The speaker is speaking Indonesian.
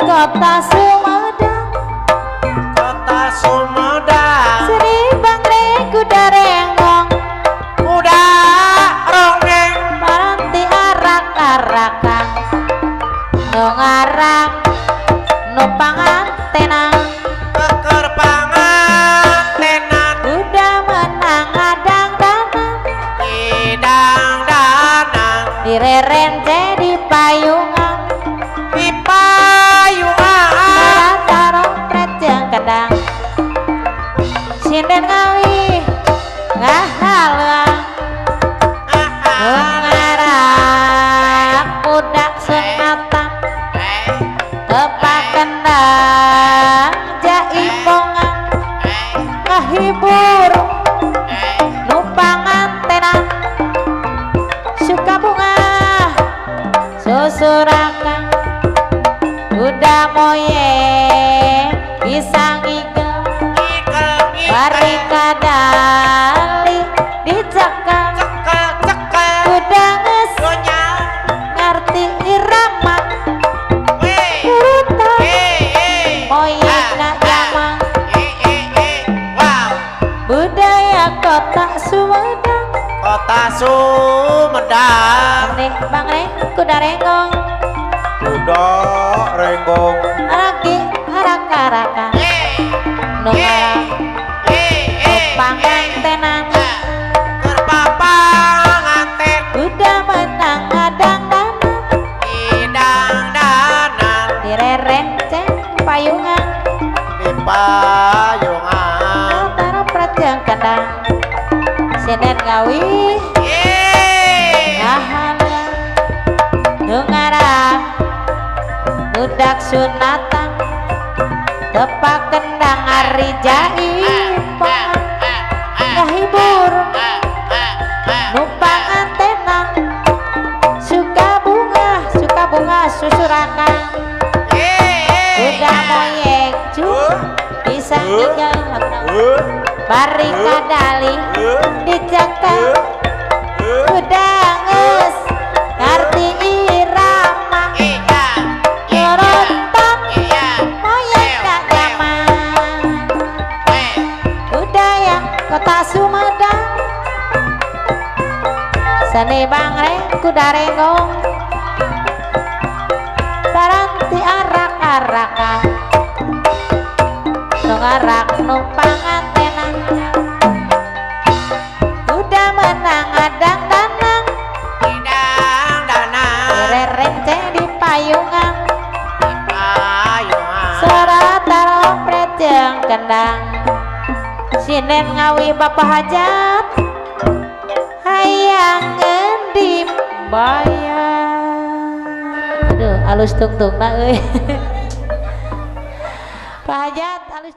Kota Sumedang, Kota Sumedang, Sri Bangre kuda rengong, kuda rongeng, paranti arak-arakan, ngarang numpang tenang, keker pangantenan, kuda menang adang danang, idang danang, direren jadi payungan, di payungan, taruh prejeng kedang, sinden ngawi ngahalang, ngarang budak sunatan, tepak kendang jaimongan, ngahibur numpangan tenan, suka bunga susurakan, kuda moyeng bisa ngigel, bari kadali dicekal, kuda nges ngerti irama, urutan moyeng na jamang, budaya kota Sumedang, Kota Sumedang, nih bang kuda renggong, kuda renggong, lagi harak-harakan, nungarang pangantenan, kerpapanganten, kuda menang adang danang, idang danang, direrenceng payungan, di payungan, taruh prajang kadang, sinden ngawi ngahalang, nungarang budak sunatan, tepak kendang ari jaimongan, ngahibur numpang antena, suka bunga susurakan, udah moyeng bisa ngigel, bari kadali dicekal, udah nges ngerti irama, ngerontak moyeng gak nyaman, budaya kota Sumedang, seni bangre kuda renggong, paranti arak-arakan, nungarak numpang antena, kuda menang adang danang, idang danang, direrenceng di payungan, payungan, serat taruh prejeng kendang, sinden ngawi bapak hajat, hayang ngendim bayar, aduh alus tung-tung na euy. Pak hajat alus